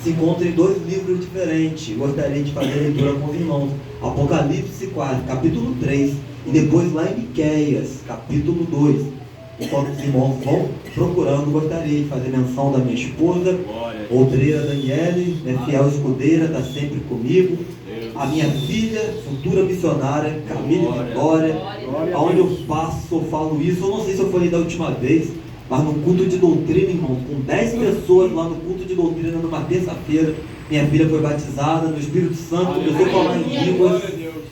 se encontra em dois livros diferentes. Gostaria de fazer a leitura com os irmãos. Apocalipse 4, capítulo 3, e depois lá em Miqueias, capítulo 2. Enquanto os irmãos vão procurando, gostaria de fazer menção da minha esposa, obreira Daniele, minha fiel escudeira, está sempre comigo. A minha filha, futura missionária, Camille Vitória. Aonde eu passo, eu falo isso. Eu não sei se eu falei da última vez, mas no culto de doutrina, irmão, com 10 pessoas lá no culto de doutrina, numa terça-feira, minha filha foi batizada no Espírito Santo, começou a falar em línguas.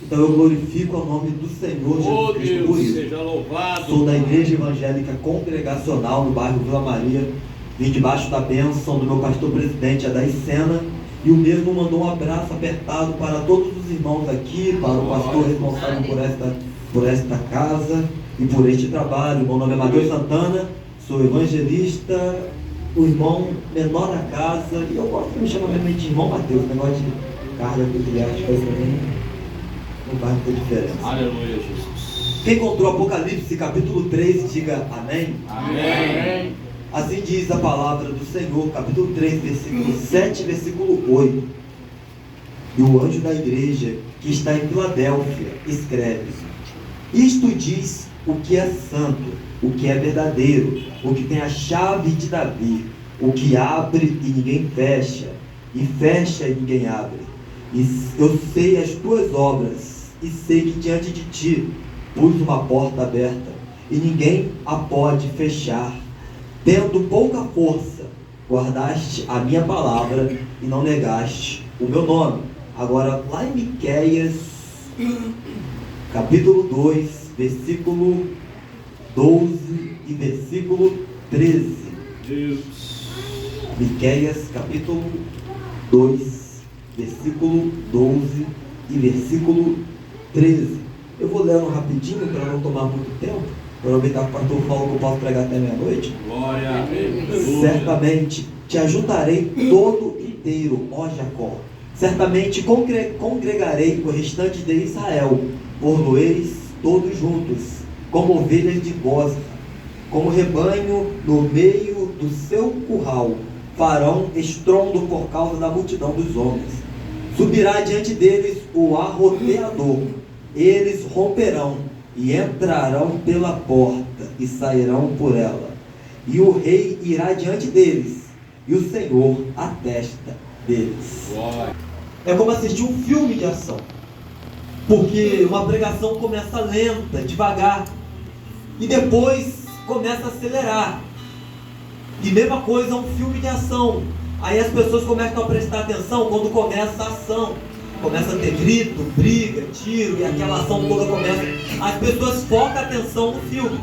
Então eu glorifico o nome do Senhor Jesus Cristo por isso. Seja louvado. Sou da Igreja Evangélica Congregacional no bairro Vila Maria. Vim debaixo da bênção do meu pastor presidente, Adair Sena, e o mesmo mandou um abraço apertado para todos os irmãos aqui, para o pastor responsável por esta casa e por este trabalho. Meu nome é Mateus Santana, sou evangelista, o irmão menor da casa, e eu gosto de me chamar mesmo de irmão Mateus, negócio de carga eclesiástica para mim não vai ter diferença. Aleluia, Jesus. Quem encontrou Apocalipse capítulo 3, diga amém. Amém. Assim diz a palavra do Senhor, capítulo 3, versículo 7, versículo 8. E o anjo da igreja que está em Filadélfia escreve: isto diz o que é santo, o que é verdadeiro, o que tem a chave de Davi, o que abre e ninguém fecha, e fecha e ninguém abre. E eu sei as tuas obras, e sei que diante de ti pus uma porta aberta, e ninguém a pode fechar. Tendo pouca força, guardaste a minha palavra e não negaste o meu nome. Agora, lá em Miqueias, capítulo 2, versículo 12 e versículo 13. Deus. Miqueias, capítulo 2, versículo 12 e versículo 13. Eu vou lendo rapidinho para não tomar muito tempo. Aproveitar que o pastor falou que eu posso pregar até meia-noite. Glória a Deus. Certamente te ajuntarei todo inteiro, ó Jacó. Certamente congregarei o restante de Israel. Por-lo-eis todos juntos, como ovelhas de goza, como rebanho no meio do seu curral. Farão estrondo por causa da multidão dos homens. Subirá diante deles o arroteador. Eles romperão e entrarão pela porta e sairão por ela. E o rei irá diante deles, e o Senhor à testa deles. É como assistir um filme de ação, porque uma pregação começa lenta, devagar, e depois começa a acelerar. E mesma coisa um filme de ação. Aí as pessoas começam a prestar atenção quando começa a ação. Começa a ter grito, briga, tiro, e aquela ação toda começa. As pessoas focam a atenção no filme.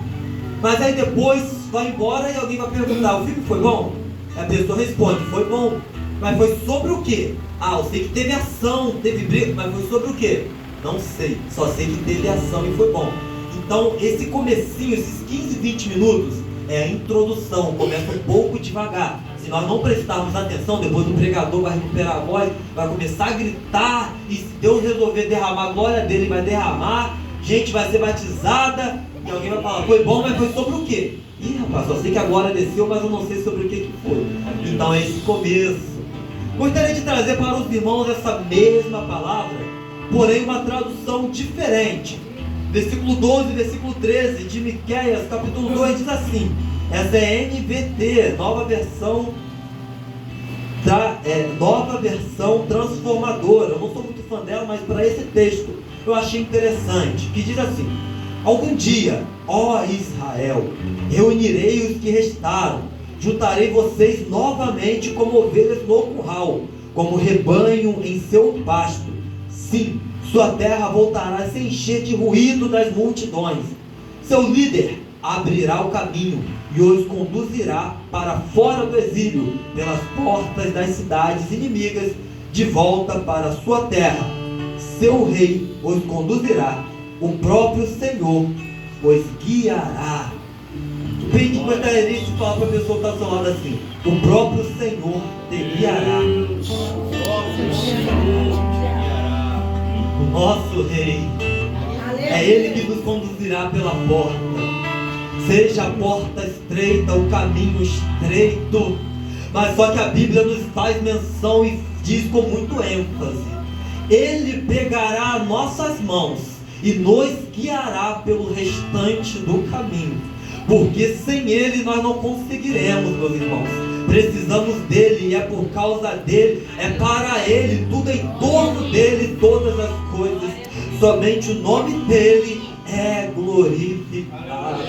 Mas aí depois vai embora e alguém vai perguntar: o filme foi bom? A pessoa responde: foi bom. Mas foi sobre o quê? Ah, eu sei que teve ação, teve briga, mas foi sobre o quê? Não sei, só sei que teve ação e foi bom. Então esse comecinho, esses 15, 20 minutos, é a introdução, começa um pouco devagar. Se nós não prestarmos atenção, depois o pregador vai recuperar a voz, vai começar a gritar, e se Deus resolver derramar a glória dele, vai derramar, gente vai ser batizada, e alguém vai falar: foi bom, mas foi sobre o quê? Ih, rapaz, só sei que a glória desceu, mas eu não sei sobre o que foi. Então é esse começo. Gostaria de trazer para os irmãos essa mesma palavra, porém uma tradução diferente. Versículo 12, versículo 13 de Miqueias, capítulo 2, diz assim. Essa é NVT, nova versão transformadora. Eu não sou muito fã dela, mas para esse texto eu achei interessante, que diz assim: algum dia, ó Israel, reunirei os que restaram, juntarei vocês novamente como ovelhas no curral, como rebanho em seu pasto. Sim, sua terra voltará a se encher de ruído das multidões. Seu líder abrirá o caminho e os conduzirá para fora do exílio, pelas portas das cidades inimigas, de volta para a sua terra. Seu rei os conduzirá, o próprio Senhor os guiará. Bem que gostaria de falar para a pessoa que está ao seu lado assim: o próprio Senhor te guiará. O nosso rei, é Ele que nos conduzirá pela porta. Seja a porta estreita, o caminho estreito, Mas só que a Bíblia nos faz menção e diz com muito ênfase: Ele pegará nossas mãos e nos guiará pelo restante do caminho, porque sem Ele nós não conseguiremos, meus irmãos. Precisamos dele, e é por causa dele, é para ele, tudo em torno dele, todas as coisas. Somente o nome dele é glorificado.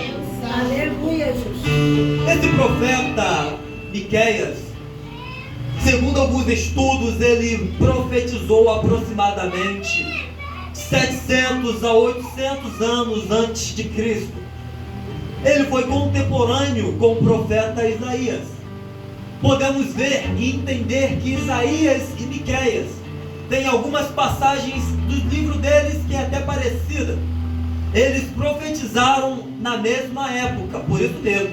Aleluia, Jesus. Esse profeta Miqueias, segundo alguns estudos, ele profetizou aproximadamente 700 a 800 anos antes de Cristo. Ele foi contemporâneo com o profeta Isaías. Podemos ver e entender que Isaías e Miqueias têm algumas passagens do livro deles que é até parecida. Eles profetizaram na mesma época, por isso mesmo,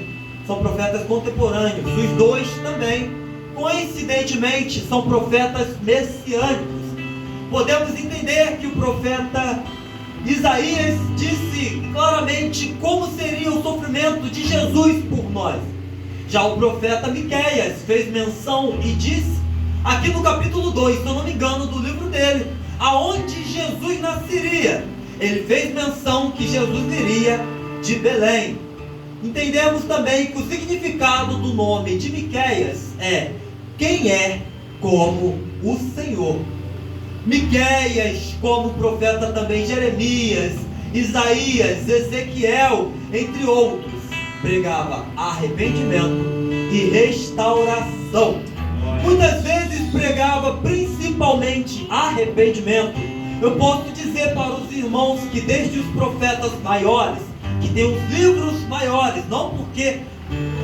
são profetas contemporâneos. Os dois também, coincidentemente, são profetas messiânicos. Podemos entender que o profeta Isaías disse claramente como seria o sofrimento de Jesus por nós. Já o profeta Miqueias fez menção e disse, aqui no capítulo 2, se eu não me engano, do livro dele, aonde Jesus nasceria. Ele fez menção que Jesus viria de Belém. Entendemos também que o significado do nome de Miqueias é quem é como o Senhor. Miqueias, como profeta também Jeremias, Isaías, Ezequiel, entre outros, pregava arrependimento e restauração. Muitas vezes pregava principalmente arrependimento. Eu posso dizer para os irmãos que desde os profetas maiores, que têm os livros maiores, não porque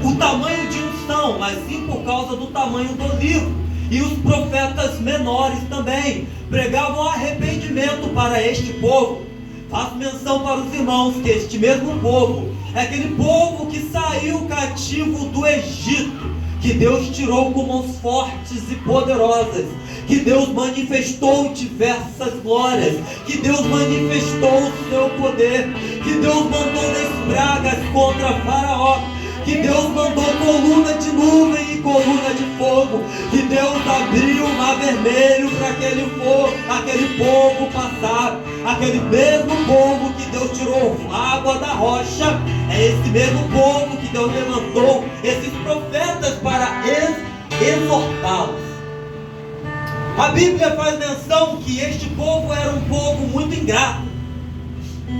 o tamanho de unção, mas sim por causa do tamanho do livro, e os profetas menores também pregavam arrependimento para este povo. Faço menção para os irmãos que este mesmo povo é aquele povo que saiu cativo do Egito, que Deus tirou com mãos fortes e poderosas, que Deus manifestou diversas glórias, que Deus manifestou o seu poder, que Deus mandou das pragas contra Faraó, que Deus mandou coluna de nuvem e coluna de fogo, que Deus abriu o mar vermelho para aquele povo passar. Aquele mesmo povo que Deus tirou água da rocha, é esse mesmo povo que Deus levantou esses profetas para exortá-los. A Bíblia faz menção que este povo era um povo muito ingrato,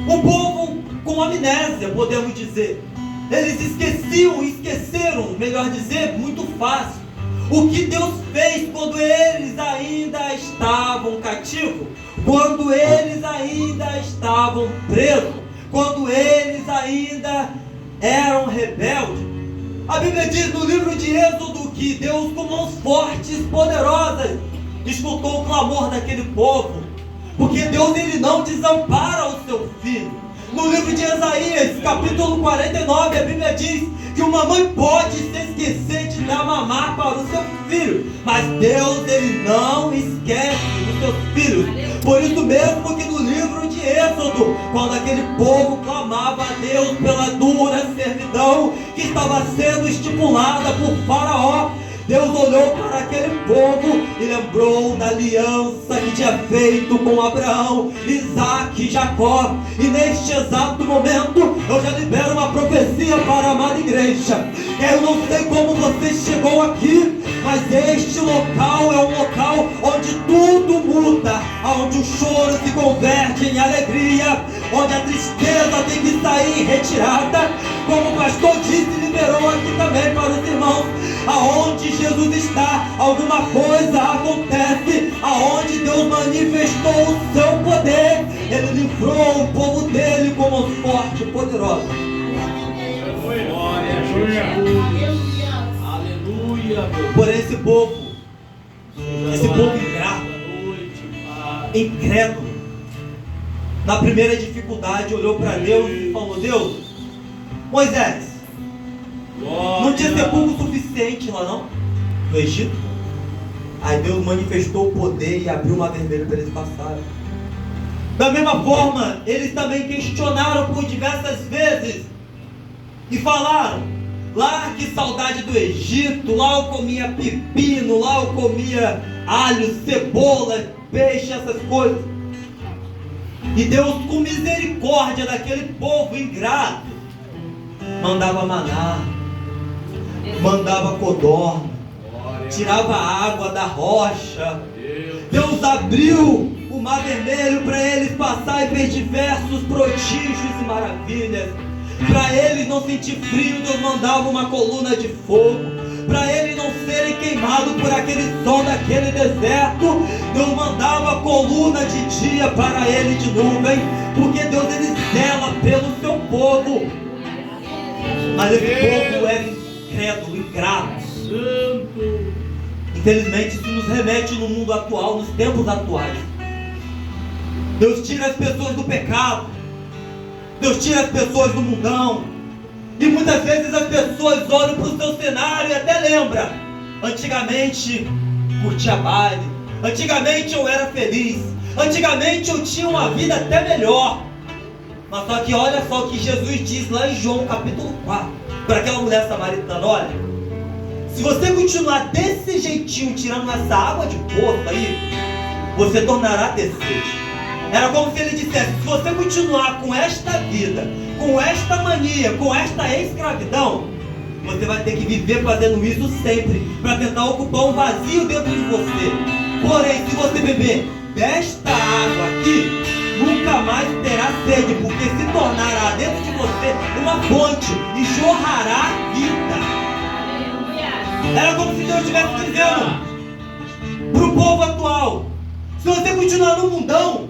um povo com amnésia, podemos dizer. Eles esqueceram, melhor dizer, muito fácil, o que Deus fez quando eles ainda estavam cativos, quando eles ainda estavam presos, quando eles ainda eram rebeldes. A Bíblia diz no livro de Êxodo que Deus, com mãos fortes e poderosas, escutou o clamor daquele povo, porque Deus, ele não desampara o seu filho. No livro de Isaías, capítulo 49, a Bíblia diz que uma mãe pode se esquecer de dar mamar para o seu filho, mas Deus, ele não esquece dos seus filhos. Por isso mesmo que no livro de Êxodo, quando aquele povo clamava a Deus pela dura servidão que estava sendo estipulada por Faraó, Deus olhou para aquele povo e lembrou da aliança que tinha feito com Abraão, Isaac e Jacó. E neste exato momento eu já libero uma profecia para a amada igreja. Eu não sei como você chegou aqui, mas este local é um local onde tudo muda, onde o choro se converte em alegria, onde a tristeza tem que sair em retirada. Como o pastor disse, liberou aqui também para os irmãos, aonde Jesus está, alguma coisa acontece, aonde Deus manifestou o seu poder, ele livrou o povo dele com mão forte e poderosa. Aleluia. Porém esse povo ingrato, incrédulo, na primeira dificuldade olhou para Deus e falou: Deus, Moisés, não tinha sepulcro suficiente lá não, no Egito? Aí Deus manifestou o poder e abriu o mar vermelho para eles passarem. Da mesma forma, eles também questionaram por diversas vezes e falaram: Lá, que saudade do Egito. Lá eu comia pepino, lá eu comia alho, cebola, peixe, essas coisas. E Deus, com misericórdia daquele povo ingrato, mandava maná, mandava codorna, tirava a água da rocha. Deus abriu o mar vermelho para eles passar e ver diversos prodígios e maravilhas. Para eles não sentir frio, Deus mandava uma coluna de fogo. Para eles não serem queimados por aquele sol daquele deserto, Deus mandava coluna de dia para ele de nuvem, porque Deus, ele zela pelo seu povo. Mas esse povo era incrédulo, ingrato. Infelizmente isso nos remete no mundo atual, nos tempos atuais. Deus tira as pessoas do pecado, Deus tira as pessoas do mundão. E muitas vezes as pessoas olham para o seu cenário e até lembram: antigamente curtia baile, antigamente eu era feliz, antigamente eu tinha uma vida até melhor. Mas só que olha só o que Jesus diz lá em João capítulo 4 para aquela mulher samaritana: olha, se você continuar desse jeitinho, tirando essa água de poço aí, você tornará a ter sede. Era como se ele dissesse: se você continuar com esta vida, com esta mania, com esta escravidão, você vai ter que viver fazendo isso sempre, para tentar ocupar um vazio dentro de você. Porém, se você beber desta água aqui, nunca mais terá sede, porque se tornará dentro de você uma fonte e jorrará vida. Era como se Deus estivesse dizendo para o povo atual: se você continuar no mundão,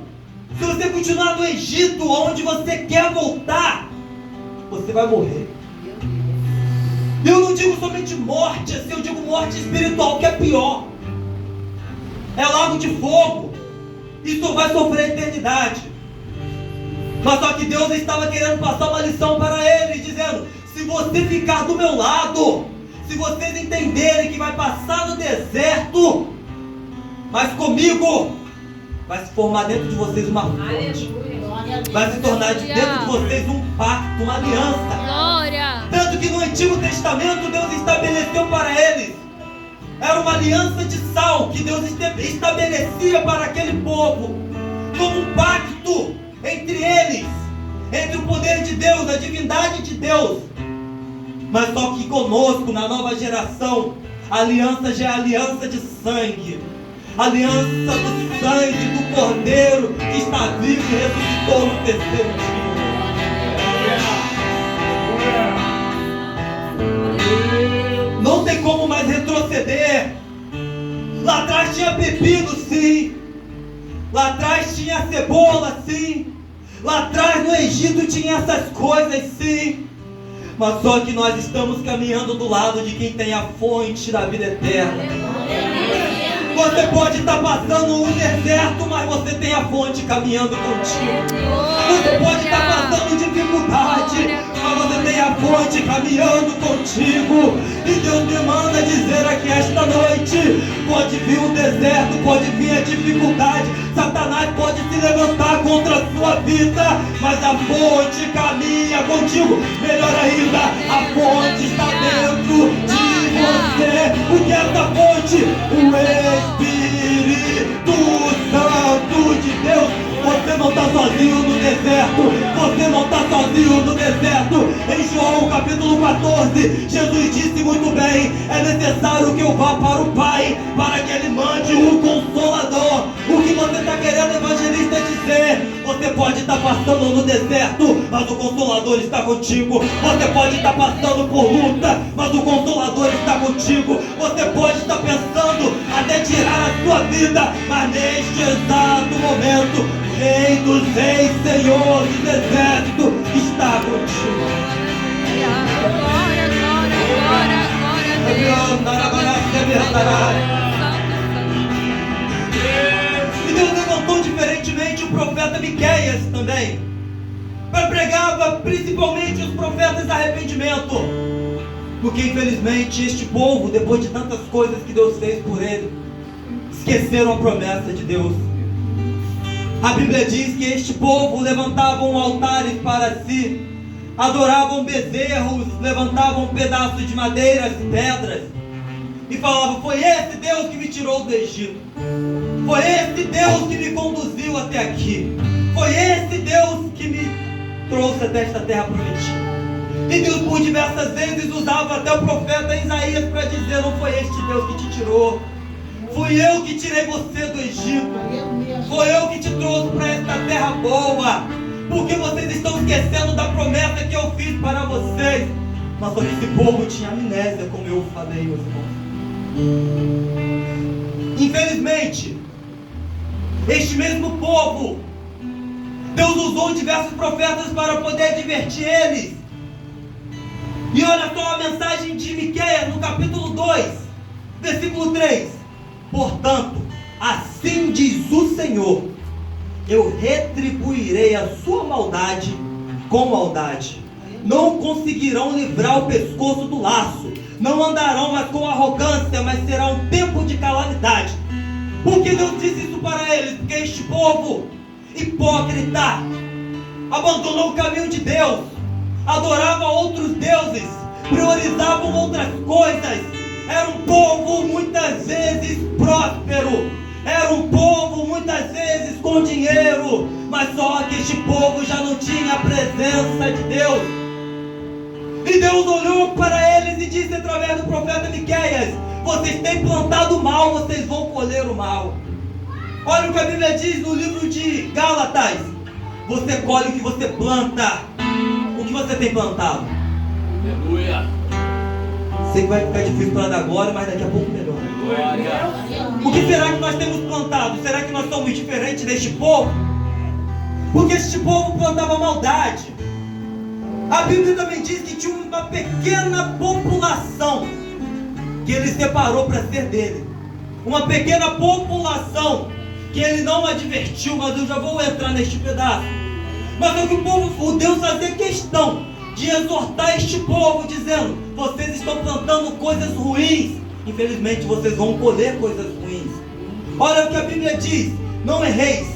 se você continuar no Egito, onde você quer voltar, você vai morrer. Eu não digo somente morte, assim, eu digo morte espiritual, que é pior. É lago de fogo. E tu vai sofrer a eternidade. Mas só que Deus estava querendo passar uma lição para eles, dizendo: se você ficar do meu lado, se vocês entenderem que vai passar no deserto, mas comigo, vai se formar dentro de vocês uma fonte. Vai se tornar dentro de vocês um pacto, uma aliança. Glória. Tanto que no Antigo Testamento Deus estabeleceu para eles, era uma aliança de sal que Deus estabelecia para aquele povo, como um pacto entre eles, entre o poder de Deus, a divindade de Deus. Mas só que conosco, na nova geração, a aliança já é aliança de sangue. Aliança do sangue do Cordeiro que está vivo e ressuscitou no terceiro dia. Não tem como mais retroceder. Lá atrás tinha pepino, sim. Lá atrás tinha cebola, sim. Lá atrás no Egito tinha essas coisas, sim. Mas só que nós estamos caminhando do lado de quem tem a fonte da vida eterna. Você pode estar passando um deserto, mas você tem a fonte caminhando contigo. Você pode estar passando dificuldade, mas você tem a fonte caminhando contigo. E Deus me manda dizer aqui esta noite: pode vir um deserto, pode vir a dificuldade, Satanás pode se levantar contra a sua vida, mas a fonte caminha contigo. Melhor ainda, a fonte está dentro de você. O que é essa fonte? O Espírito Santo de Deus. Você não está sozinho no deserto. Você não está sozinho no deserto. Em João capítulo 14, Jesus disse muito bem: é necessário que eu vá para o Pai, para que Ele mande um Consolador. O que você está querendo, evangelista, dizer? Você pode estar passando no deserto, mas o Consolador está contigo. Você pode estar passando por luta, mas o Consolador está contigo. Você pode estar pensando até tirar a sua vida, mas neste exato momento, o Rei dos Reis, Senhor dos Exércitos está contigo. Glória, glória, glória, glória a Deus. E Deus levantou diferentemente o profeta Miqueias também, para pregar principalmente os profetas de arrependimento, porque infelizmente este povo, depois de tantas coisas que Deus fez por ele, esqueceram a promessa de Deus. A Bíblia diz que este povo levantavam altares para si, adoravam bezerros, levantavam pedaços de madeiras e pedras e falavam: foi esse Deus que me tirou do Egito, foi esse Deus que me conduziu até aqui, foi esse Deus que me trouxe até esta terra prometida. E Deus por diversas vezes usava até o profeta Isaías para dizer: não foi este Deus que te tirou, fui eu que tirei você do Egito, foi eu que te trouxe para esta terra boa, porque vocês estão esquecendo da promessa que eu fiz para vocês. Mas só que esse povo tinha amnésia, como eu falei, meus irmãos. Infelizmente, este mesmo povo, Deus usou diversos profetas para poder advertir eles. E olha só a mensagem de Miqueias no capítulo 2, versículo 3. Portanto, assim diz o Senhor: eu retribuirei a sua maldade com maldade. Não conseguirão livrar o pescoço do laço, não andarão mais com arrogância, mas será um tempo de calamidade. Por que Deus disse isso para eles? Porque este povo hipócrita abandonou o caminho de Deus, adorava outros deuses, priorizavam outras coisas. Era um povo muitas vezes próspero, era um povo muitas vezes com dinheiro, mas só que este povo já não tinha a presença de Deus. E Deus olhou para eles e disse através do profeta Miqueias: vocês têm plantado o mal, vocês vão colher o mal. Olha o que a Bíblia diz no livro de Gálatas: você colhe o que você planta. O que você tem plantado? Aleluia. Sei que vai ficar difícil para agora, mas daqui a pouco melhora. Glória. O que será que nós temos plantado? Será que nós somos diferentes deste povo? Porque este povo plantava maldade. A Bíblia também diz que tinha uma pequena população que ele separou para ser dele. Uma pequena população que ele não advertiu, mas eu já vou entrar neste pedaço. Mas é que o Deus fazia questão de exortar este povo, dizendo: vocês estão plantando coisas ruins, infelizmente vocês vão colher coisas ruins. Olha o que a Bíblia diz: não erreis,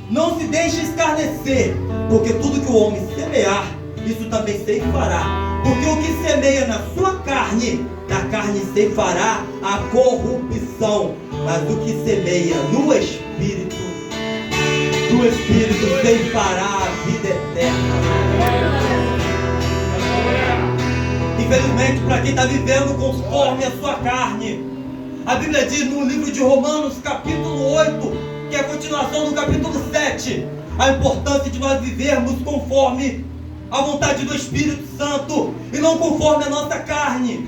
não se deixe escarnecer, porque tudo que o homem semear, isso também ceifará. Porque o que semeia na sua carne, da carne ceifará a corrupção, mas o que semeia no Espírito, do Espírito ceifará a vida eterna. Infelizmente, para quem está vivendo conforme a sua carne, a Bíblia diz no livro de Romanos, capítulo 8, que é a continuação do capítulo 7, a importância de nós vivermos conforme a vontade do Espírito Santo e não conforme a nossa carne.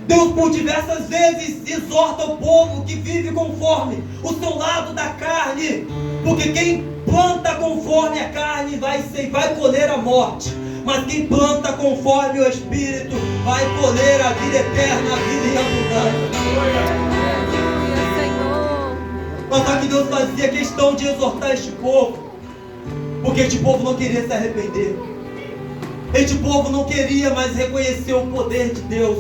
Deus por diversas vezes exorta o povo que vive conforme o seu lado da carne, porque quem planta conforme a carne vai colher a morte, mas quem planta conforme o Espírito vai colher a vida eterna, a vida em abundância. Mas só que Deus fazia questão de exortar este povo, porque este povo não queria se arrepender. Este povo não queria mais reconhecer o poder de Deus.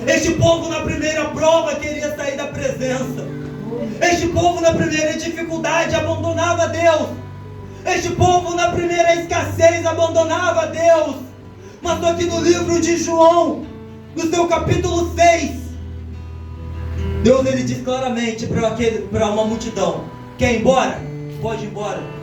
Este povo na primeira prova queria sair da presença. Este povo na primeira dificuldade abandonava Deus. Este povo na primeira escassez abandonava Deus. Mas só que no livro de João, no seu capítulo 6, Deus ele diz claramente para uma multidão: quer ir embora? Pode ir embora.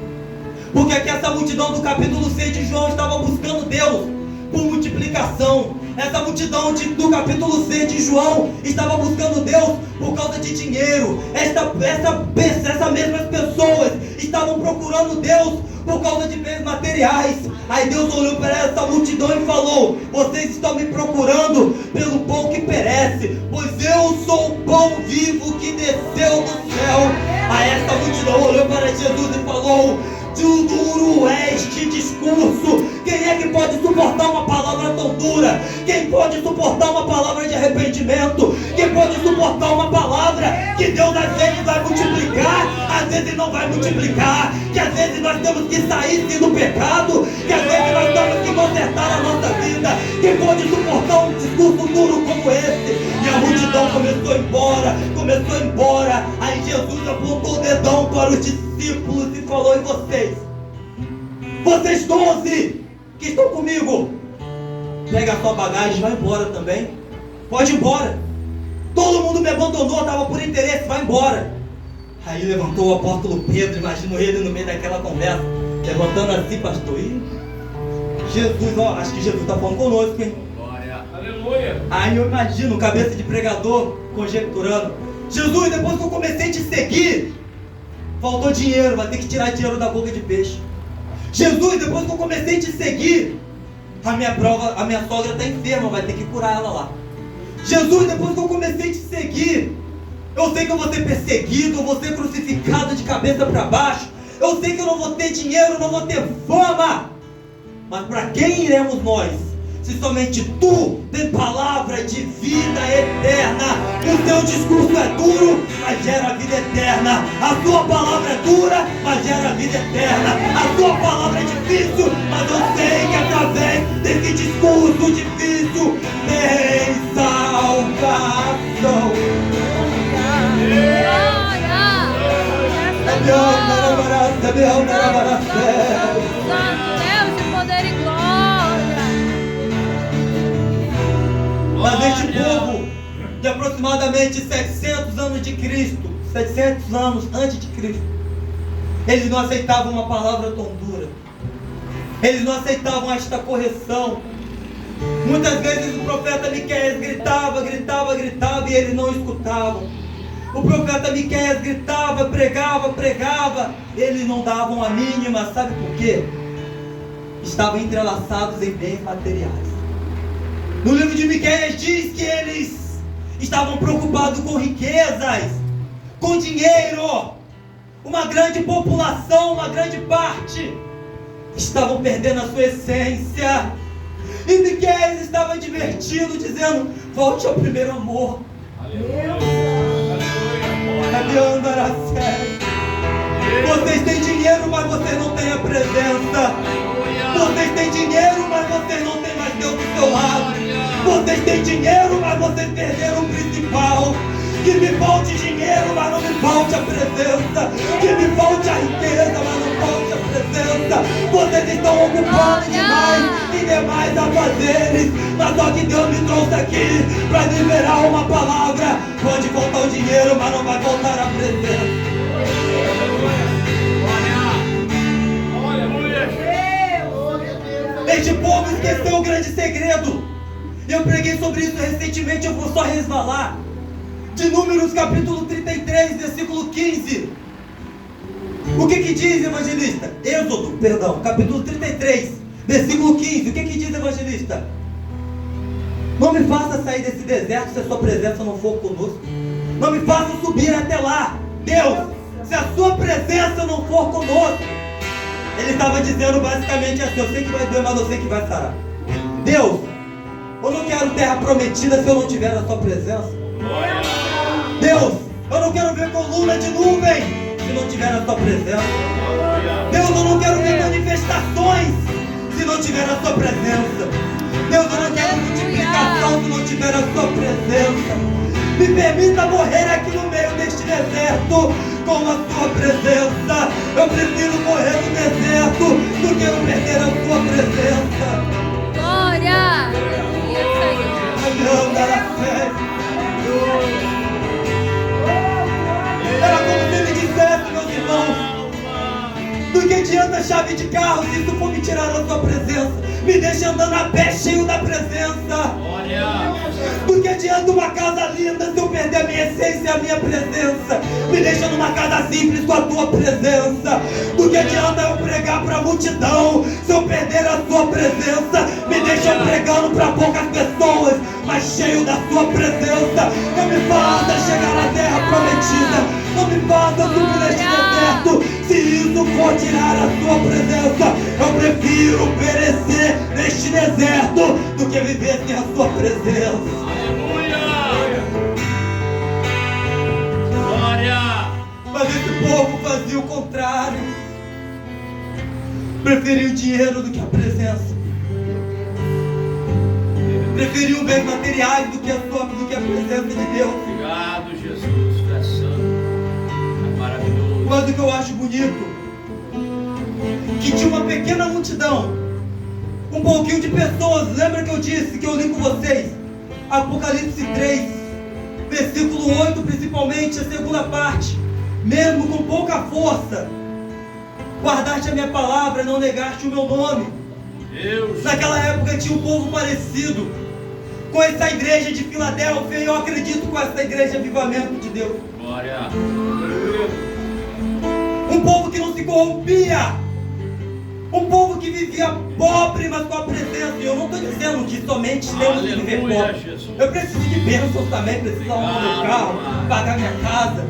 Porque aqui essa multidão do capítulo 6 de João estava buscando Deus por multiplicação. Essa multidão do capítulo 6 de João estava buscando Deus por causa de dinheiro. Essas mesmas pessoas estavam procurando Deus por causa de bens materiais. Aí Deus olhou para essa multidão e falou: vocês estão me procurando pelo pão que perece, pois eu sou o pão vivo que desceu do céu. Aí essa multidão olhou para Jesus e falou: duro é este discurso. Quem é que pode suportar uma palavra tão dura? Quem pode suportar uma palavra de arrependimento? Quem pode suportar uma palavra que Deus às vezes vai multiplicar, às vezes não vai multiplicar, que às vezes nós temos que sair do pecado, que às vezes nós temos que consertar a nossa vida? Quem pode suportar um discurso duro como esse? E a multidão começou a ir embora. Aí Jesus apontou o dedão para os discípulos e falou: e vocês 12, que estão comigo, pega a sua bagagem e vai embora também. Pode ir embora. Todo mundo me abandonou, estava por interesse, vai embora. Aí levantou o apóstolo Pedro, imagino ele no meio daquela conversa, levantando assim, pastor. E Jesus, ó, acho que Jesus está falando conosco, hein? Glória. Aleluia. Aí eu imagino, cabeça de pregador, conjecturando: Jesus, depois que eu comecei a te seguir, faltou dinheiro, vai ter que tirar dinheiro da boca de peixe. Jesus, depois que eu comecei a te seguir, a minha sogra está enferma, vai ter que curar ela lá. Jesus, depois que eu comecei a te seguir, eu sei que eu vou ser perseguido, eu vou ser crucificado de cabeça para baixo, eu sei que eu não vou ter dinheiro, não vou ter fama, mas para quem iremos nós? Se somente tu tem palavra de vida eterna. O teu discurso é duro, mas gera vida eterna. A tua palavra é dura, mas gera vida eterna. A tua palavra é difícil, mas eu sei que através desse discurso difícil tem salvação. Santo Deus de poder e glória. Mas este povo, de aproximadamente 700 anos de Cristo, 700 anos antes de Cristo, eles não aceitavam uma palavra tão dura. Eles não aceitavam esta correção. Muitas vezes o profeta Miqueias gritava e eles não escutavam. O profeta Miqueias gritava, pregava, eles não davam a mínima. Sabe por quê? Estavam entrelaçados em bens materiais. No livro de Miqueias diz que eles estavam preocupados com riquezas, com dinheiro. Uma grande população, uma grande parte, estavam perdendo a sua essência. E Miqueias estava advertindo, dizendo: volte ao primeiro amor. Vocês têm dinheiro, mas vocês não têm a presença. Vocês têm dinheiro, mas vocês não têm mais Deus do seu lado. Vocês têm dinheiro, mas vocês perderam o principal. Que me falte dinheiro, mas não me falte a presença. Que me falte a riqueza, mas não falte a presença. Vocês estão ocupando demais afazeres. Mas só que Deus me trouxe aqui para liberar uma palavra. Pode faltar o dinheiro, mas não vai faltar a presença. Este povo esqueceu o grande segredo. Eu preguei sobre isso recentemente, eu vou só resvalar. De Números capítulo 33, versículo 15. O que diz, evangelista? Êxodo, capítulo 33, versículo 15. O que diz, evangelista? Não me faça sair desse deserto se a sua presença não for conosco. Não me faça subir até lá. Deus, se a sua presença não for conosco. Ele estava dizendo basicamente assim: eu sei que vai doer, mas eu sei que vai sarar. Deus, eu não quero terra prometida se eu não tiver a sua presença. Deus, eu não quero ver coluna de nuvem se não tiver a sua presença. Deus, eu não quero ver manifestações se não tiver a sua presença. Deus, eu não quero multiplicação se não tiver a sua presença. Me permita morrer aqui no meio deste deserto com a sua presença. Eu prefiro morrer no deserto do que não perder a sua presença. Glória! Era como se ele dissesse, meus irmãos: do que adianta a chave de carro se isso for me tirar da sua presença? Me deixa andando a pé cheio da presença. Do que adianta uma casa linda se eu perder a minha essência e a minha presença? Me deixa numa casa simples com a tua presença. Do que adianta eu pregar para a multidão se eu perder a sua presença? Me deixa pregando para poucas pessoas, mas cheio da sua presença. Não me faça chegar na terra prometida. Não me faça subir neste deserto se isso for tirar a sua presença. Eu prefiro perecer neste deserto do que viver sem a sua presença. Mas esse povo fazia o contrário. Preferia o dinheiro do que a presença. Preferia bens materiais do que a presença de Deus. Obrigado, Jesus, tu és santo. É maravilhoso. Mas o que eu acho bonito, que tinha uma pequena multidão Um pouquinho de pessoas. Lembra que eu disse, que eu li com vocês? Apocalipse 3, versículo 8, principalmente, a segunda parte. Mesmo com pouca força, guardaste a minha palavra, não negaste o meu nome. Deus. Naquela época tinha um povo parecido com essa igreja de Filadélfia, e eu acredito com essa igreja Avivamento de Deus. Glória. Um povo que não se corrompia, um povo que vivia pobre, mas com a presença. E eu não estou dizendo que somente temos que viver Aleluia, pobre. Jesus. Eu preciso de bênçãos também, preciso arrumar meu carro, pagar minha casa.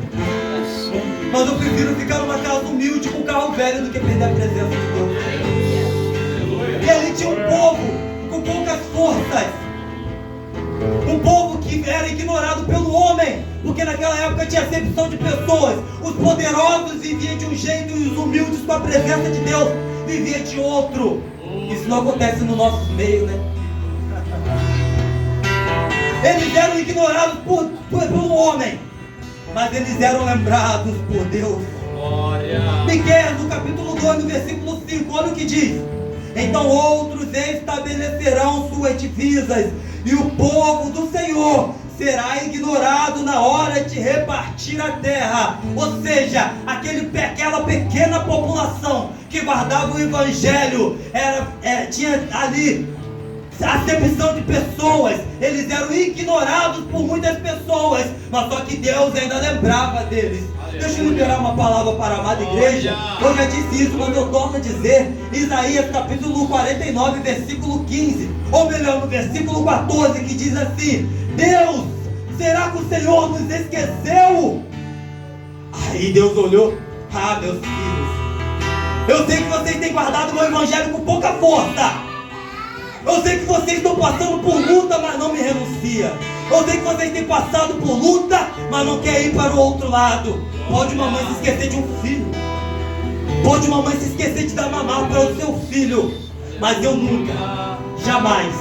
Mas eu prefiro ficar numa casa humilde com um carro velho do que perder a presença de Deus. E ali tinha um povo com poucas forças, um povo que era ignorado pelo homem, porque naquela época tinha acepção de pessoas. Os poderosos viviam de um jeito e os humildes com a presença de Deus viviam de outro. Isso não acontece no nosso meio, né? Eles eram ignorados pelo homem, mas eles eram lembrados por Deus. Glória. Miqueias, no capítulo 2, no versículo 5, olha o que diz: então outros estabelecerão suas divisas, e o povo do Senhor será ignorado na hora de repartir a terra. Ou seja, aquela pequena população que guardava o evangelho, tinha ali acepção de pessoas. Eles eram ignorados por muitas pessoas, mas só que Deus ainda lembrava deles. Deixa eu liberar uma palavra para a amada igreja. Eu já disse isso, mas eu torno a dizer. Isaías capítulo 49, versículo 15, ou melhor, no versículo 14, que diz assim: Deus, será que o Senhor nos esqueceu? Aí Deus olhou: ah, meus filhos, eu sei que vocês têm guardado o meu evangelho com pouca força. Eu sei que vocês estão passando por luta, mas não me renuncia. Eu sei que vocês têm passado por luta, mas não quer ir para o outro lado. Pode uma mãe se esquecer de um filho, pode uma mãe se esquecer de dar mamar para o seu filho, mas eu nunca, jamais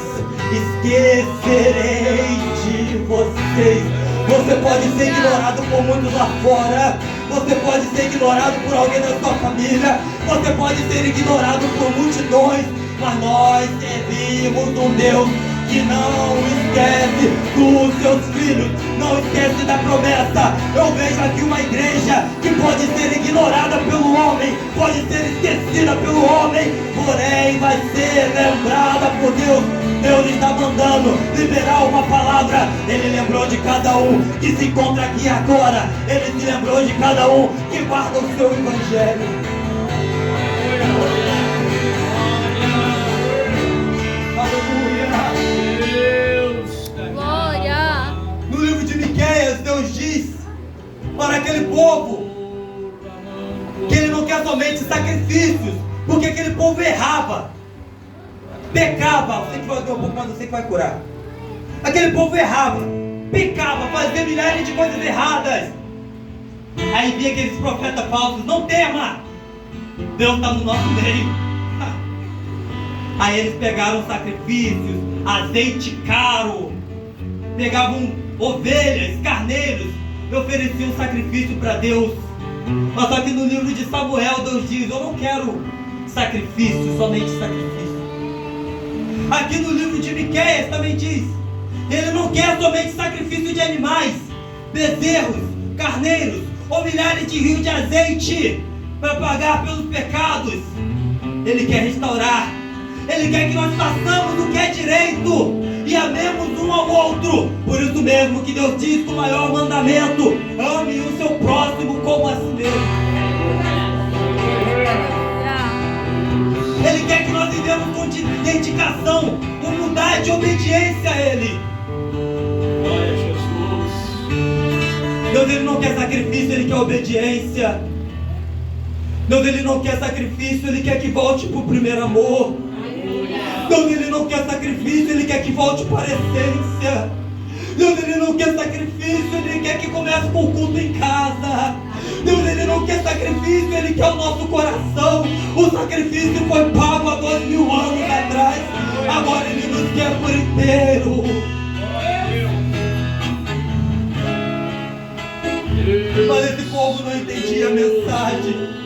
esquecerei de vocês. Você pode ser ignorado por muitos lá fora, você pode ser ignorado por alguém da sua família, você pode ser ignorado por multidões, mas nós servimos um Deus que não esquece dos seus filhos, não esquece da promessa. Eu vejo aqui uma igreja que pode ser ignorada pelo homem, pode ser esquecida pelo homem, porém vai ser lembrada por Deus. Deus está mandando liberar uma palavra. Ele lembrou de cada um que se encontra aqui agora. Ele se lembrou de cada um que guarda o seu evangelho. Glória. No livro de Miqueias, Deus diz para aquele povo que ele não quer somente sacrifícios, porque aquele povo errava, pecava. Você que vai dar um pouco, mas você que vai curar. Aquele povo errava, pecava, fazia milhares de coisas erradas. Aí vinha aqueles profetas falsos: não tema, Deus está no nosso meio. Aí eles pegaram sacrifícios, azeite caro, pegavam ovelhas, carneiros, e ofereciam sacrifício para Deus. Mas só que no livro de Samuel, Deus diz: eu não quero sacrifício, somente sacrifício. Aqui no livro de Miqueias também diz: ele não quer somente sacrifício de animais, bezerros, carneiros, ou milhares de rios de azeite para pagar pelos pecados. Ele quer restaurar. Ele quer que nós façamos o que é direito e amemos um ao outro. Por isso mesmo que Deus diz que o maior mandamento: ame o seu próximo como a si mesmo. Ele quer que nós vivemos com dedicação, humildade e obediência a Ele. Glória a Jesus. Deus, Ele não quer sacrifício, Ele quer obediência. Deus, Ele não quer sacrifício, Ele quer que volte para o primeiro amor. Deus, Ele não quer sacrifício, Ele quer que volte para a essência. Deus, Ele não quer sacrifício, Ele quer que comece com o culto em casa. Deus, Ele não quer sacrifício, Ele quer o nosso coração. O sacrifício foi pago há 2000 anos atrás. Agora Ele nos quer por inteiro. Mas esse povo não entendia a mensagem.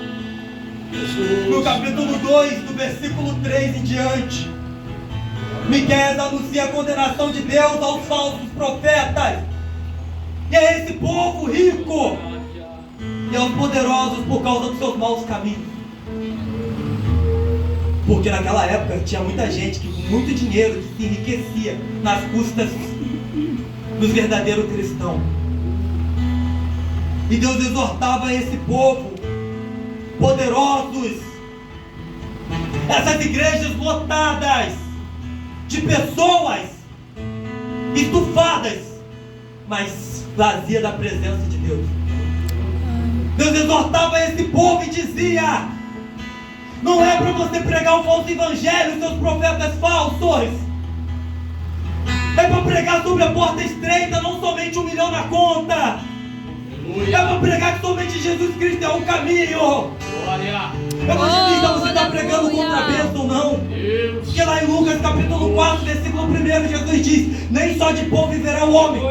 No capítulo 2, do versículo 3 em diante, Miqueias anuncia a condenação de Deus aos falsos profetas. E a esse povo rico e aos poderosos por causa dos seus maus caminhos. Porque naquela época tinha muita gente que com muito dinheiro que se enriquecia nas custas dos verdadeiros cristãos. E Deus exortava esse povo, poderosos, essas igrejas lotadas de pessoas estufadas, mas vazias da presença de Deus. Deus exortava esse povo e dizia: não é para você pregar um falso evangelho, seus profetas falsos. É para pregar sobre a porta estreita, não somente 1 milhão na conta. É para pregar que somente Jesus Cristo é o caminho. Evangelista, você está pregando contra a bênção, não? Porque lá em Lucas capítulo 4, versículo 1, Jesus diz: nem só de pão viverá o homem,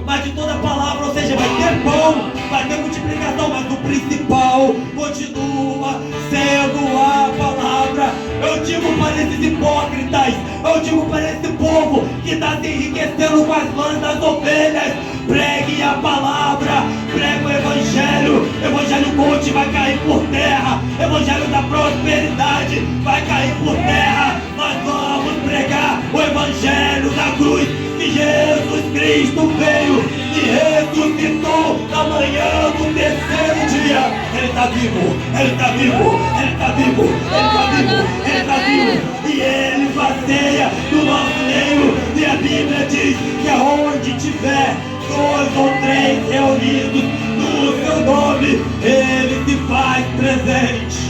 mas de toda palavra. Ou seja, vai ter pão, vai ter multiplicação, mas o principal continua sendo a palavra. Eu digo para esses hipócritas, eu digo para esse povo que está se enriquecendo com as lãs das ovelhas: pregue a palavra, pregue o evangelho. Evangelho coach vai cair por terra, evangelho da prosperidade vai cair por terra. Nós vamos pregar o evangelho da cruz, que Jesus Cristo veio e ressuscitou na manhã do terceiro dia. Ele está vivo, Ele está vivo, Ele está vivo, Ele está vivo, Ele está vivo. E Ele passeia no nosso meio. E a Bíblia diz que aonde tiver 2 ou 3 reunidos no seu nome, Ele se faz presente.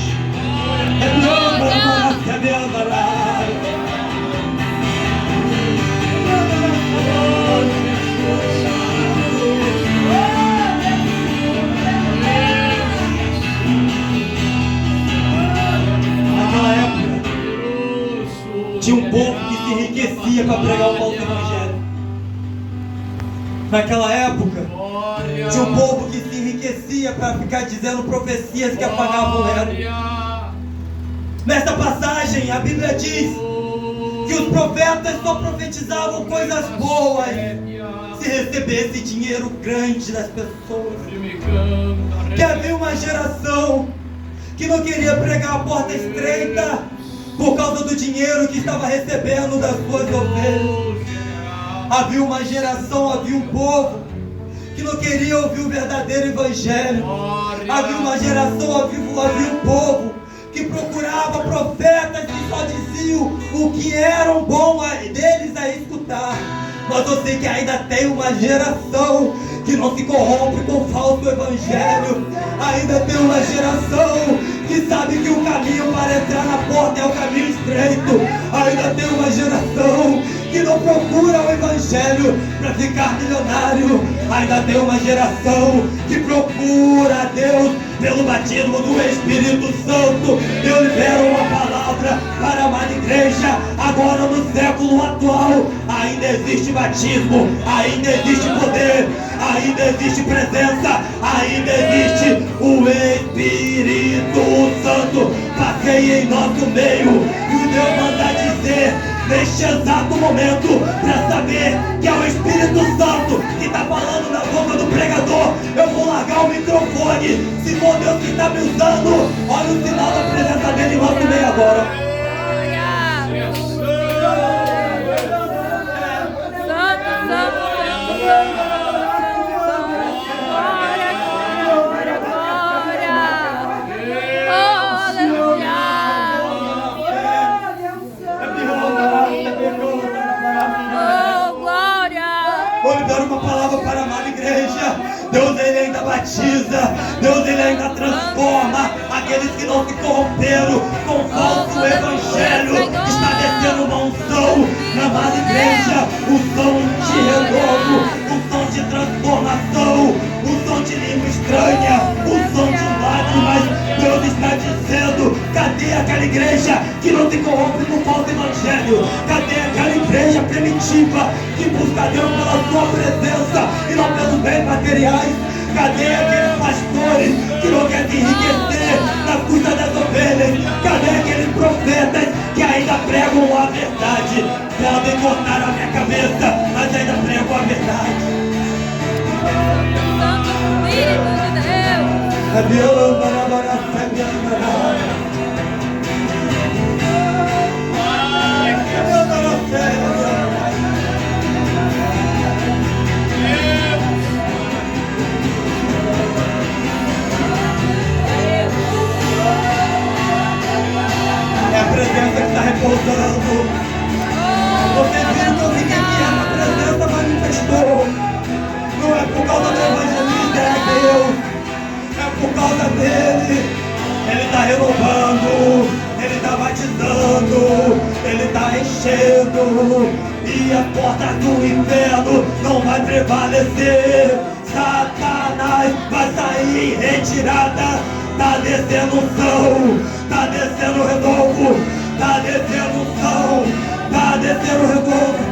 Naquela época tinha um povo que se enriquecia para pregar o falso evangelho. Naquela época tinha um povo que se enriquecia para ficar dizendo profecias que apagavam o ego. Nesta passagem a Bíblia diz que os profetas só profetizavam coisas boas se recebesse dinheiro grande das pessoas. Que havia uma geração que não queria pregar a porta estreita por causa do dinheiro que estava recebendo das suas ovelhas. Havia uma geração, havia um povo que não queria ouvir o verdadeiro evangelho. Havia uma geração, havia um povo que procurava profetas que só diziam o que eram bom deles a escutar. Mas eu sei que ainda tem uma geração que não se corrompe com o falso evangelho. Ainda tem uma geração que sabe que o caminho para entrar na porta é o caminho estreito. Ainda tem uma geração que não procura o evangelho para ficar milionário. Ainda tem uma geração que procura a Deus pelo batismo do Espírito Santo. Eu libero uma palavra para a amada igreja. Agora no século atual ainda existe batismo, ainda existe poder, ainda existe presença, ainda existe o Espírito Santo. Passeia em nosso meio. E o Deus manda dizer neste exato momento, para saber que é o Espírito Santo que está falando na boca do pregador. Eu vou largar o microfone. Se for Deus que está me usando, olha o sinal da presença dele em nosso meio agora. Uma palavra para a amada igreja. Deus ele ainda batiza, Deus ele ainda transforma aqueles que não se corromperam com o falso evangelho. Está descendo uma unção na amada igreja, unção de renovo, unção de transformação, unção de língua estranha, unção de lágrimas. Deus está dizendo: cadê aquela igreja que não se corrompe com o falso evangelho? Cadê aquela igreja primitiva que busca Deus pela sua presença e não pelos bens materiais? Cadê aqueles pastores que não querem se enriquecer na custa das ovelhas? Cadê aqueles profetas que ainda pregam a verdade? É a presença que está repousando. Você viu que eu vim aqui, essa presença manifestou. Não é por causa do evangelista, é Deus. É por causa dele. Ele está renovando, ele está batizando, ele está enchendo. E a porta do inferno não vai prevalecer. Satanás vai sair em retirada. Tá descendo unção, tá descendo renovo, tá descendo unção, tá descendo renovo.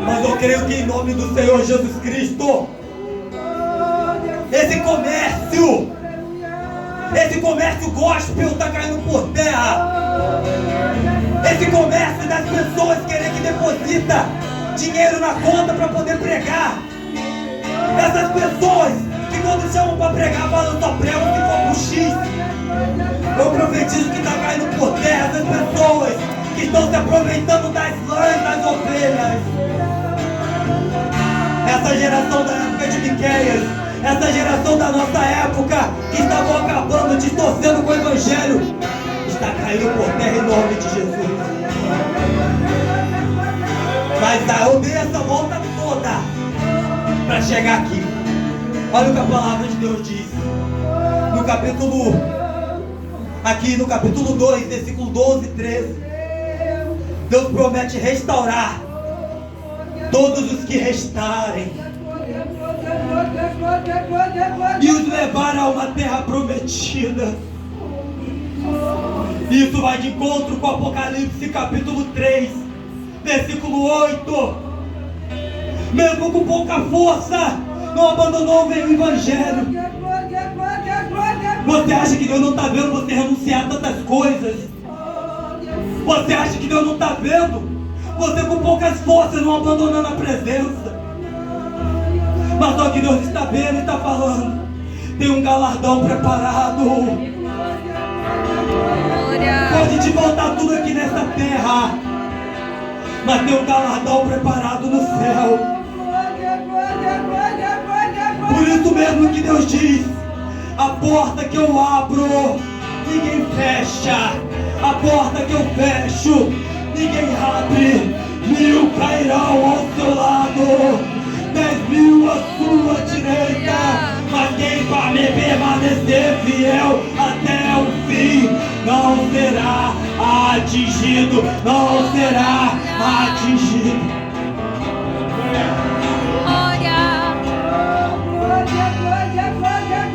Mas eu creio que em nome do Senhor Jesus Cristo, esse comércio gospel está caindo por terra. Esse comércio das pessoas querem que deposita dinheiro na conta para poder pregar. Essas pessoas que quando chamam para pregar falam só prego se for pro X. Eu profetizo que está caindo por terra essas pessoas que estão se aproveitando das lãs das ovelhas. Essa geração da época de Miqueias, essa geração da nossa época que estavam acabando, distorcendo com o evangelho, está caindo por terra em nome de Jesus. Mas eu dei essa volta toda para chegar aqui. Olha o que a palavra de Deus diz no capítulo 2, versículo 12 e 13. Deus promete restaurar todos os que restarem e os levar a uma terra prometida. Isso vai de encontro com Apocalipse capítulo 3, versículo 8. Mesmo com pouca força, não abandonou o evangelho. Você acha que Deus não está vendo você renunciar a tantas coisas? Você acha que Deus não está vendo você com poucas forças não abandonando a presença? Mas só que Deus está vendo e está falando: tem um galardão preparado. Pode te faltar tudo aqui nessa terra, mas tem um galardão preparado no céu. Por isso mesmo que Deus diz: a porta que eu abro, ninguém fecha. A porta que eu fecho, ninguém abre. 1000 cairão ao seu lado, 10.000 à sua direita, mas quem vai me permanecer fiel até o fim não será atingido, não será atingido.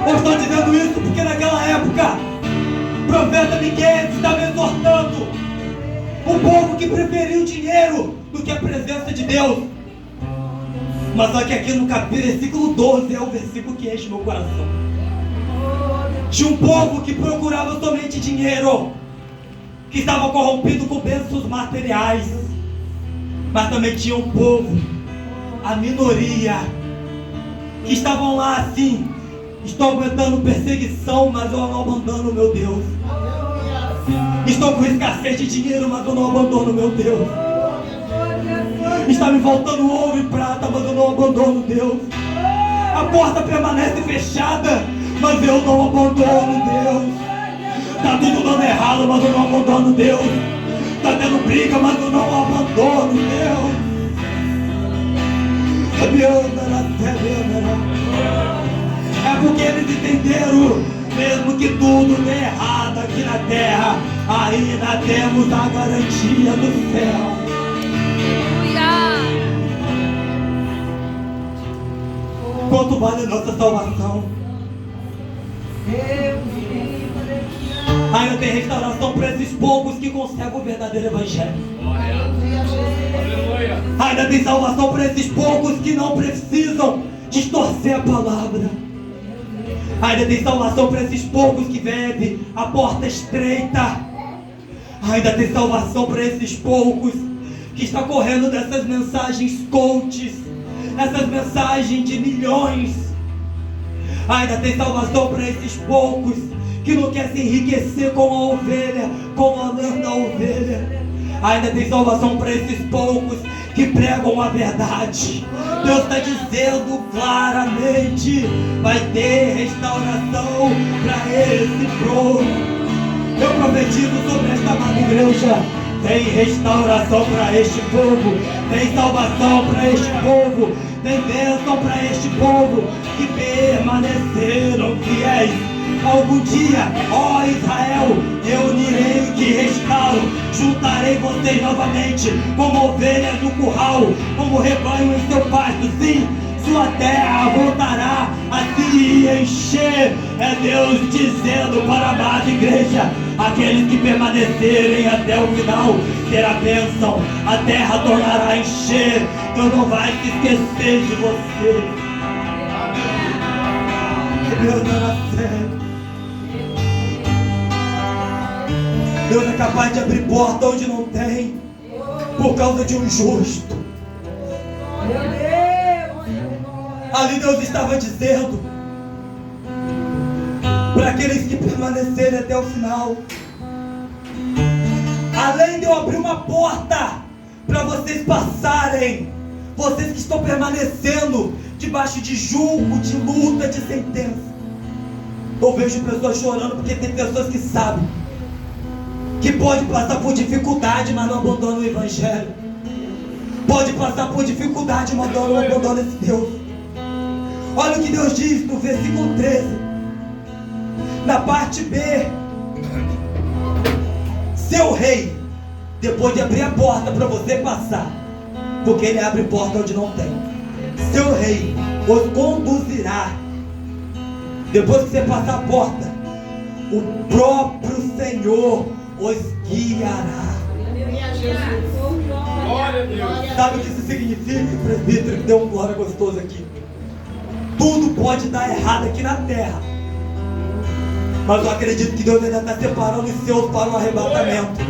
Eu estou dizendo isso porque naquela época o profeta Miqueias estava exortando o povo que preferiu o dinheiro do que a presença de Deus. Mas só que aqui no versículo 12 é o versículo que enche meu coração. Tinha um povo que procurava somente dinheiro, que estava corrompido com bênçãos materiais. Mas também tinha um povo, a minoria, que estavam lá assim: estou aguentando perseguição, mas eu não abandono meu Deus. Estou com escassez de dinheiro, mas eu não abandono meu Deus. Está me faltando ouro e prata, mas eu não abandono Deus. A porta permanece fechada, mas eu não abandono Deus. Está tudo dando errado, mas eu não abandono Deus. Está tendo briga, mas eu não abandono Deus. É porque eles entenderam, mesmo que tudo dê errado aqui na terra, ainda temos a garantia do céu. Quanto vale a nossa salvação? Ainda tem restauração para esses poucos que conseguem o verdadeiro evangelho. Ainda tem salvação para esses poucos que não precisam distorcer a palavra. Ainda tem salvação para esses poucos que bebem a porta estreita. Ainda tem salvação para esses poucos que estão correndo dessas mensagens coaches, essas mensagens de milhões. Ainda tem salvação para esses poucos que não querem se enriquecer com a ovelha, com a lã da ovelha. Ainda tem salvação para esses poucos que pregam a verdade. Deus está dizendo claramente: vai ter restauração para esse povo. Eu profetizo sobre esta amada igreja: tem restauração para este povo, tem salvação para este povo, tem bênção para este povo que permaneceram fiéis. Algum dia, ó Israel, eu unirei o que restauro, juntarei vocês novamente como ovelhas no curral, como rebanho em seu pasto. Sim, sua terra voltará a se encher. É Deus dizendo para a amada igreja: aqueles que permanecerem até o final terá bênção, a terra tornará a encher. Deus não vai se esquecer de você. Deus não é Deus é capaz de abrir porta onde não tem, por causa de um justo. Ali Deus estava dizendo para aqueles que permanecerem até o final: além de eu abrir uma porta para vocês passarem, vocês que estão permanecendo debaixo de julgo, de luta, de sentença. Eu vejo pessoas chorando porque tem pessoas que sabem que pode passar por dificuldade, mas não abandona o Evangelho. Pode passar por dificuldade, mas não abandona esse Deus. Olha o que Deus diz no versículo 13, na parte B: seu rei, depois de abrir a porta para você passar, porque ele abre porta onde não tem, seu rei os conduzirá. Depois que você passar a porta, o próprio Senhor os guiará. Sabe o que isso significa, presbítero? Que deu um glória gostoso aqui. Tudo pode dar errado aqui na terra, mas eu acredito que Deus ainda está separando os seus para o arrebatamento.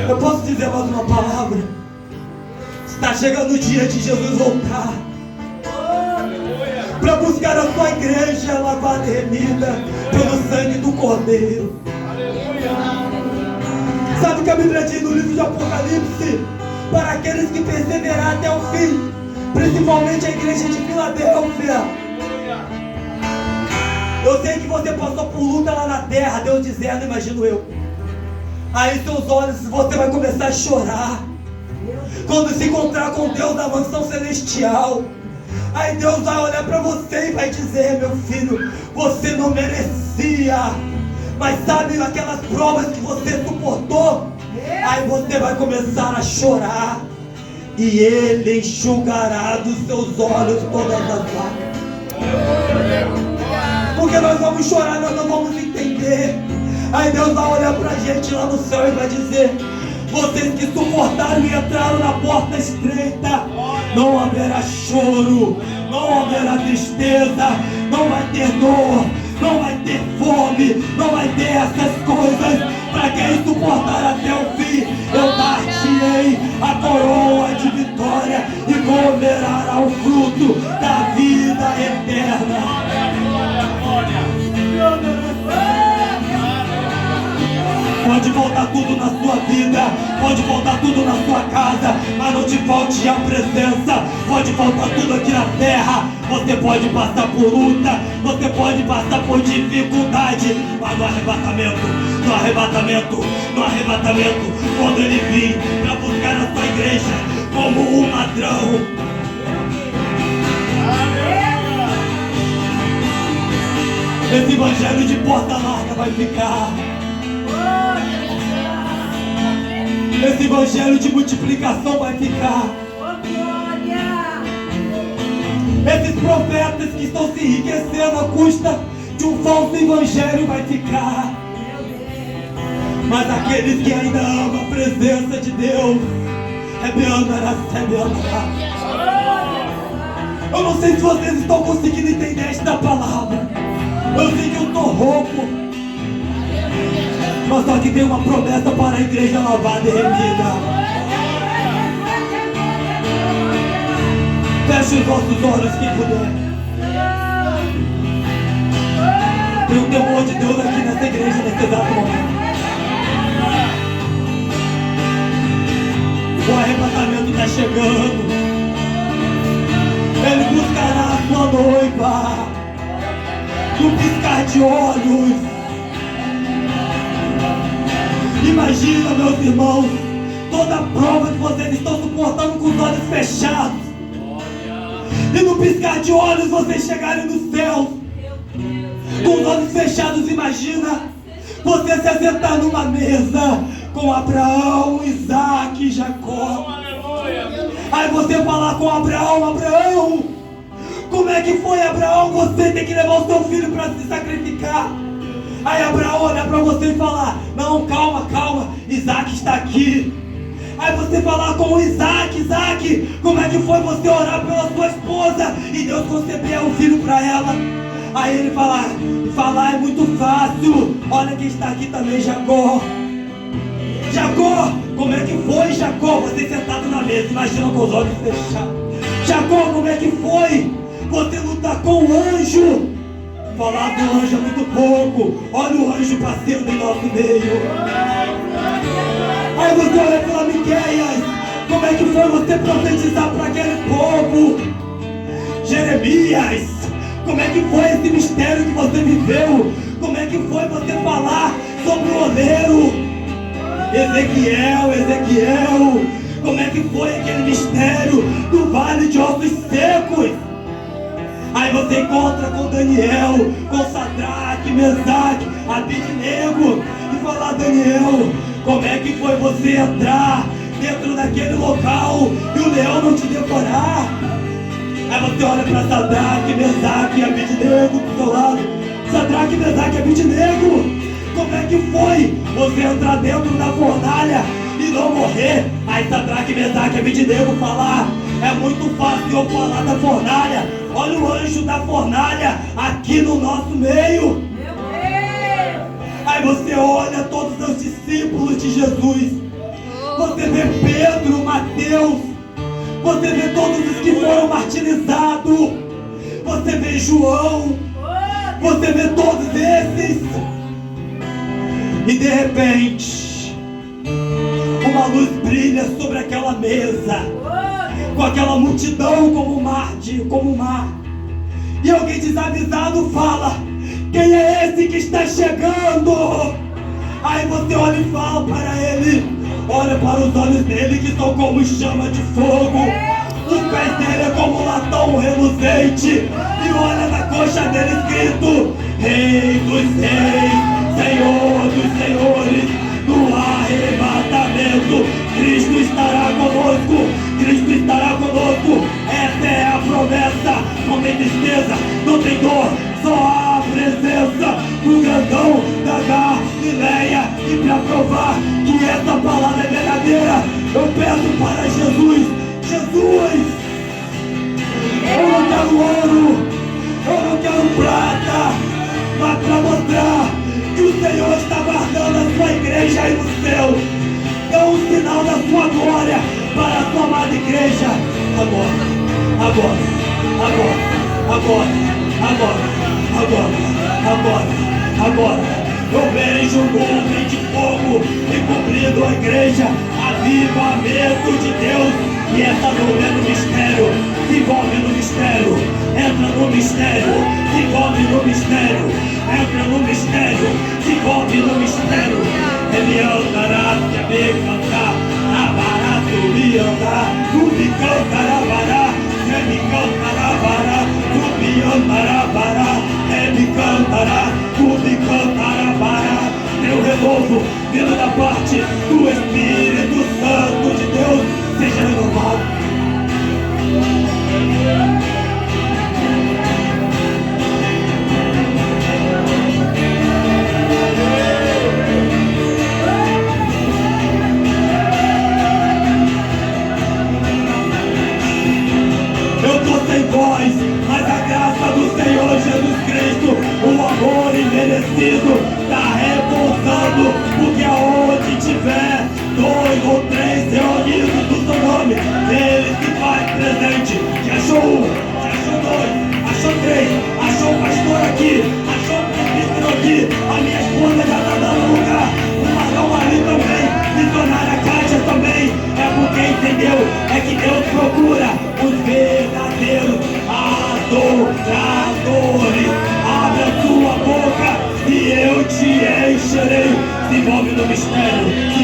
Eu posso dizer mais uma palavra? Está chegando o dia de Jesus voltar para buscar a sua igreja lavada e remida pelo sangue do Cordeiro. Sabe o que a Bíblia diz no livro de Apocalipse? Para aqueles que perseverarem até o fim, principalmente a igreja de Filadélfia. Eu sei que você passou por luta lá na terra, Deus dizendo, imagino eu. Aí seus olhos, você vai começar a chorar quando se encontrar com Deus na mansão celestial. Aí Deus vai olhar para você e vai dizer: meu filho, você não merecia, mas sabe aquelas provas que você suportou? Aí você vai começar a chorar, e Ele enxugará dos seus olhos todas as lágrimas. Porque nós vamos chorar, nós não vamos entender. Aí Deus vai olhar pra gente lá no céu e vai dizer: vocês que suportaram e entraram na porta estreita, não haverá choro, não haverá tristeza, não vai ter dor, não vai ter fome, não vai ter essas coisas. Para quem suportar até o fim, eu dar-te-ei a coroa de vitória e comerá o fruto da vida eterna. Pode faltar tudo na sua vida, pode faltar tudo na sua casa, mas não te falte a presença. Pode faltar tudo aqui na terra, você pode passar por luta, você pode passar por dificuldade, mas no arrebatamento, quando Ele vir para buscar a sua igreja como um ladrão, esse evangelho de porta larga vai ficar. Esse evangelho de multiplicação vai ficar. Esses profetas que estão se enriquecendo à custa de um falso evangelho vai ficar. Mas aqueles que ainda amam a presença de Deus, eu não sei se vocês estão conseguindo entender esta palavra. Eu sei que eu estou rouco. Mas só que tem uma promessa para a igreja lavada e remida. Feche os vossos olhos, quem puder. Tem o temor de Deus aqui nessa igreja, nesse exato momento. O arrebatamento está chegando. Ele buscará a sua noiva no piscar de olhos. Imagina, meus irmãos, toda a prova que vocês estão suportando com os olhos fechados. E no piscar de olhos vocês chegarem no céu com os olhos fechados. Imagina você se assentar numa mesa com Abraão, Isaac e Jacó. Aí você falar com Abraão: Abraão, como é que foi, Abraão? Você tem que levar o seu filho para se sacrificar. Aí Abraão olha para você e falar: não, calma, calma, Isaac está aqui. Aí você falar com o Isaac: Isaac, como é que foi você orar pela sua esposa e Deus conceber o filho para ela? Aí ele falar: é muito fácil, olha quem está aqui também, Jacó. Jacó, como é que foi, Jacó, você sentado na mesa, imagina com os olhos fechados. Jacó, como é que foi você lutar com o anjo? Falar do anjo é muito pouco, olha o anjo passeando em nosso meio. Aí você olha pela Miqueias, como é que foi você profetizar para aquele povo? Jeremias, como é que foi esse mistério que você viveu? Como é que foi você falar sobre o oleiro? Ezequiel, como é que foi aquele mistério do vale de ossos secos? Aí você encontra com Daniel, com Sadraque, Mesaque, Abidnego e falar: Daniel, como é que foi você entrar dentro daquele local e o leão não te devorar? Aí você olha para Sadraque, Mesaque e Abidnego do seu lado. Sadraque, Mesaque e Abidnego, como é que foi você entrar dentro da fornalha e não morrer? Aí Sadraque, Mesaque e Abidnego falar: é muito fácil eu falar da fornalha. Olha o anjo da fornalha aqui no nosso meio. Aí você olha todos os discípulos de Jesus. Você vê Pedro, Mateus. Você vê todos os que foram martirizados. Você vê João. Você vê todos esses. E de repente, uma luz brilha sobre aquela mesa, com aquela multidão como o mar. E alguém desavisado fala: quem é esse que está chegando? Aí você olha e fala para ele, olha para os olhos dele que são como chama de fogo, os pés dele é como latão reluzente, e olha na coxa dele escrito: Rei dos reis, Senhor dos senhores, no arrebatamento, Cristo estará conosco, Cristo estará conosco. Essa é a promessa. Não tem tristeza, não tem dor, só a presença do grandão da Galileia. E para provar que essa palavra é verdadeira, eu peço para Jesus: Jesus, eu não quero ouro, eu não quero prata, mas para mostrar que o Senhor está guardando a sua igreja aí no céu, é um sinal da sua glória para a sua amada igreja. Agora, eu vejo um nuvem de fogo e cobrindo a igreja, avivamento de Deus, e essa nuvem é no mistério, se envolve no mistério, entra no mistério, se envolve no mistério, entra no mistério, se envolve no mistério. Ele andará, se a me cantar, abará, subir, andar, subir, cantar, abará, ele cantará, abará, subir, andará, abará, ele cantará, subir, cantará, abará. Tem o renovo vindo da parte do Espírito Santo de Deus, seja renovado. Sem voz, mas a graça do Senhor Jesus Cristo, o amor imerecido, está repousando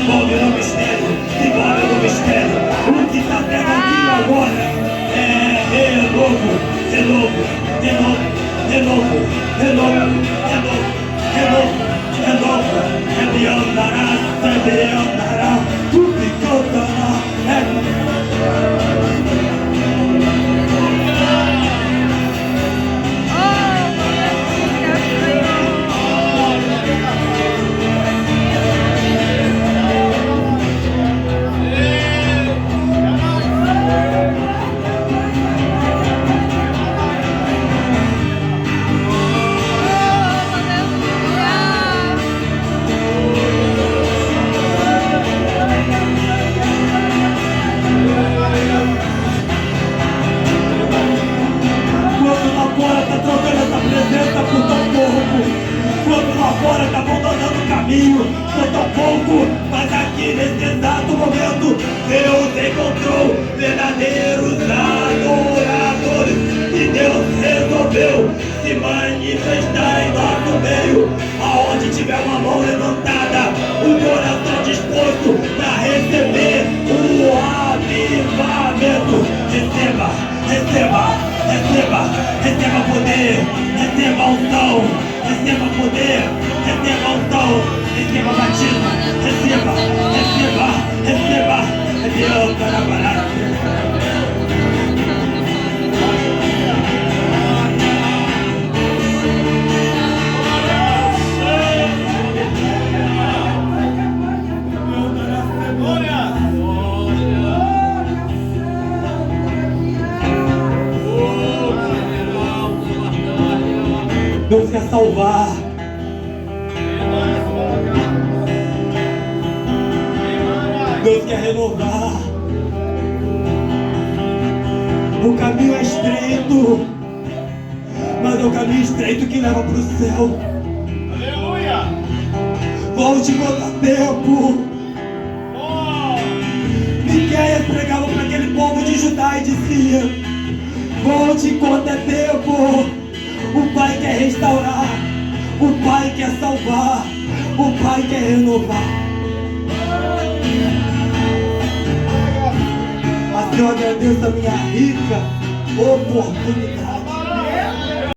envolve no mistério, envolve no mistério. O que está tendo aqui agora é renovo, renovo, renovo, renovo, renovo, renovo, renovo, renovo. É Biandará, é Biandará, tu me cantará, tá abandonando o caminho por tão pouco, mas aqui nesse exato momento Deus encontrou verdadeiros adoradores e Deus resolveu se manifestar em nosso meio. Aonde tiver uma mão levantada, o coração disposto para receber o avivamento, receba, receba, receba, receba poder, receba unção, receba poder, receba unção, receba batismo, receba, receba, receba, receba. Deus quer salvar. Deus quer renovar. O caminho é estreito, mas é o caminho estreito que leva para o céu. Aleluia! Volte enquanto há tempo. Miqueias pregava para aquele povo de Judá e dizia: volte enquanto é tempo. O Pai quer restaurar, o Pai quer salvar, o Pai quer renovar. Mas eu agradeço a minha rica oportunidade.